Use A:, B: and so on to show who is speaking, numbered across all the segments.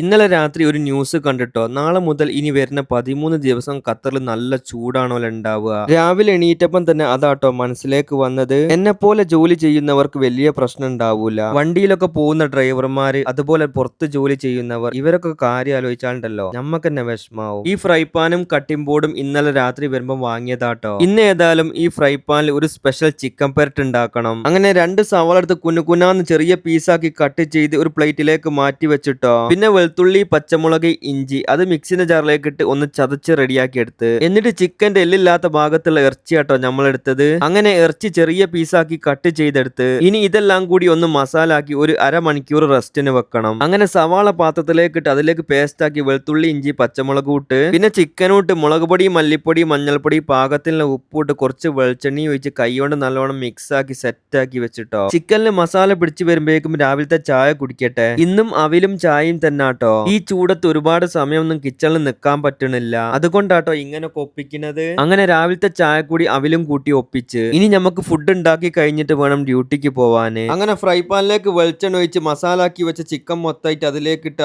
A: ഇന്നലെ രാത്രി ഒരു ന്യൂസ് കണ്ടിട്ടോ. നാളെ മുതൽ ഇനി വരുന്ന 13 ദിവസം ഖത്തറിൽ നല്ല ചൂടാണല്ലോ ഉണ്ടാവുക. രാവിലെ എണീറ്റപ്പം തന്നെ അതാട്ടോ മനസ്സിലേക്ക് വന്നത്. എന്നെ പോലെ ജോലി ചെയ്യുന്നവർക്ക് വലിയ പ്രശ്നം ഉണ്ടാവൂല. വണ്ടിയിലൊക്കെ പോകുന്ന ഡ്രൈവർമാര്, അതുപോലെ പുറത്ത് ജോലി ചെയ്യുന്നവർ, ഇവരൊക്കെ കാര്യം ആലോചിച്ചാണ്ടല്ലോ നമ്മക്ക് തന്നെ വിഷമാവും. ഈ ഫ്രൈ പാനും കട്ടിംഗ് ബോർഡും ഇന്നലെ രാത്രി വരുമ്പോ വാങ്ങിയതാട്ടോ. ഇന്ന് ഏതായാലും ഈ ഫ്രൈ പാനിൽ ഒരു സ്പെഷ്യൽ ചിക്കൻ പെരട്ട് ഉണ്ടാക്കണം. അങ്ങനെ 2 സവാള എടുത്ത് കുനുകുനാന്ന് ചെറിയ പീസാക്കി കട്ട് ചെയ്ത് ഒരു പ്ലേറ്റിലേക്ക് മാറ്റി വെച്ചിട്ടോ. പിന്നെ വെളുത്തുള്ളി, പച്ചമുളക്, ഇഞ്ചി അത് മിക്സിന്റെ ജാറിലേക്ക് ഇട്ട് ഒന്ന് ചതച്ച് റെഡിയാക്കി എടുത്ത്, എന്നിട്ട് ചിക്കന്റെ എല്ലില്ലാത്ത ഭാഗത്തുള്ള ഇറച്ചിയാട്ടോ നമ്മൾ എടുത്തത്. അങ്ങനെ ഇറച്ചി ചെറിയ പീസാക്കി കട്ട് ചെയ്തെടുത്ത് ഇനി ഇതെല്ലാം കൂടി ഒന്ന് മസാല ആക്കി ഒരു അരമണിക്കൂർ റെസ്റ്റിന് വെക്കണം. അങ്ങനെ സവാള പാത്രത്തിലേക്ക് ഇട്ട് അതിലേക്ക് പേസ്റ്റ് ആക്കി വെളുത്തുള്ളി, ഇഞ്ചി, പച്ചമുളക് ഇട്ട് പിന്നെ ചിക്കനും ഇട്ട് മുളക് പൊടി, മല്ലിപ്പൊടി, മഞ്ഞൾപ്പൊടി, പാകത്തിനുള്ള ഉപ്പിട്ട് കുറച്ച് വെളിച്ചെണ്ണ ഒഴിച്ച് കൈകൊണ്ട് നല്ലോണം മിക്സ് ആക്കി സെറ്റ് ആക്കി വെച്ചിട്ടോ. ചിക്കനിൽ മസാല പിടിച്ചു വരുമ്പോഴേക്കും രാവിലത്തെ ചായ കുടിക്കട്ടെ. ഇന്നും അവിലും ചായയും തന്നെ ട്ടോ. ഈ ചൂടത്ത് ഒരുപാട് സമയമൊന്നും കിച്ചണിൽ നിൽക്കാൻ പറ്റണില്ല. അതുകൊണ്ടാട്ടോ ഇങ്ങനെ ഒപ്പിക്കുന്നത്. അങ്ങനെ രാവിലത്തെ ചായ കൂടി അവിലും കൂട്ടി ഒപ്പിച്ച് ഇനി നമുക്ക് ഫുഡ് ഉണ്ടാക്കി കഴിഞ്ഞിട്ട് വേണം ഡ്യൂട്ടിക്ക് പോവാന്. അങ്ങനെ ഫ്രൈ പാനിലേക്ക് വെളിച്ചെണ്ണ ഒഴിച്ച് മസാല ആക്കി വെച്ച ചിക്കൻ മൊത്തമായിട്ട്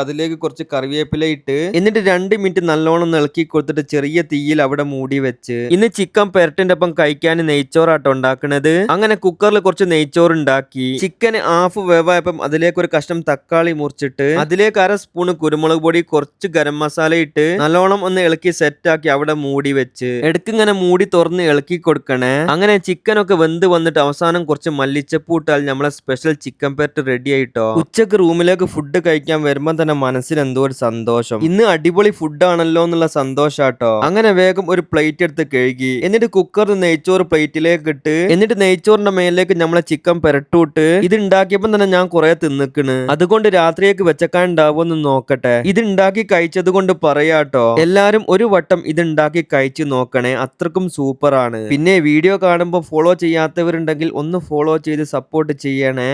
A: അതിലേക്ക് കുറച്ച് കറിവേപ്പില ഇട്ട് എന്നിട്ട് 2 മിനിറ്റ് നല്ലോണം ഇളക്കി കൊടുത്തിട്ട് ചെറിയ തീയിൽ അവിടെ മൂടി വെച്ച് ഇന്ന് ചിക്കൻ പെരട്ടിന്റെ ഒപ്പം കഴിക്കാൻ നെയ്ച്ചോറാട്ടോ ഉണ്ടാക്കുന്നത്. അങ്ങനെ കുക്കറിൽ കുറച്ച് നെയ്ച്ചോറ് ഉണ്ടാക്കി ചിക്കൻ ഹാഫ് വേവായപ്പം അതിലേക്ക് ഒരു കഷ്ണം തക്കാളി മുറിച്ചിട്ട് അതിലേക്ക് അര സ്പൂണ് കുരുമുളക് പൊടി, കുറച്ച് ഗരം മസാല ഇട്ട് നല്ലോണം ഒന്ന് ഇളക്കി സെറ്റ് ആക്കി അവിടെ മൂടി വെച്ച് ഇങ്ങനെ മൂടി തുറന്ന് ഇളക്കി കൊടുക്കണേ. അങ്ങനെ ചിക്കൻ ഒക്കെ വെന്ത് വന്നിട്ട് അവസാനം കുറച്ച് മല്ലിച്ചപ്പൂ ഇട്ടാൽ നമ്മളെ സ്പെഷ്യൽ ചിക്കൻ പെരട്ട് റെഡി ആയിട്ടോ. ഉച്ചക്ക് റൂമിലേക്ക് ഫുഡ് കഴിക്കാൻ വരുമ്പോ തന്നെ മനസ്സിന് എന്തോ ഒരു സന്തോഷം. ഇന്ന് അടിപൊളി ഫുഡ് ആണല്ലോ എന്നുള്ള സന്തോഷാട്ടോ. അങ്ങനെ വേഗം ഒരു പ്ലേറ്റ് എടുത്ത് കഴുകി എന്നിട്ട് കുക്കറിൽ നെയ്ച്ചോറ് പ്ലേറ്റിലേക്ക് ഇട്ട് എന്നിട്ട് നെയ്ച്ചോറിന്റെ മേലേക്ക് നമ്മളെ ചിക്കൻ പെരട്ടൂട്ട് ഇത് ഉണ്ടാക്കിയപ്പോ തന്നെ ഞാൻ കുറെ തിന്നിക്കണ്. അതുകൊണ്ട് രാത്രിയേക്ക് വെച്ചക്കാൻ ഉണ്ടാവുമെന്ന് നോക്കട്ടെ. ഇത് ഉണ്ടാക്കി കഴിച്ചത് കൊണ്ട് പറയാട്ടോ, എല്ലാരും ഒരു വട്ടം ഇത് ഉണ്ടാക്കി കഴിച്ചു നോക്കണേ, അത്രക്കും സൂപ്പർ ആണ്. പിന്നെ വീഡിയോ കാണുമ്പോൾ ഫോളോ ചെയ്യാത്തവരുണ്ടെങ്കിൽ ഒന്ന് ഫോളോ ചെയ്ത് സപ്പോർട്ട് ചെയ്യണേ.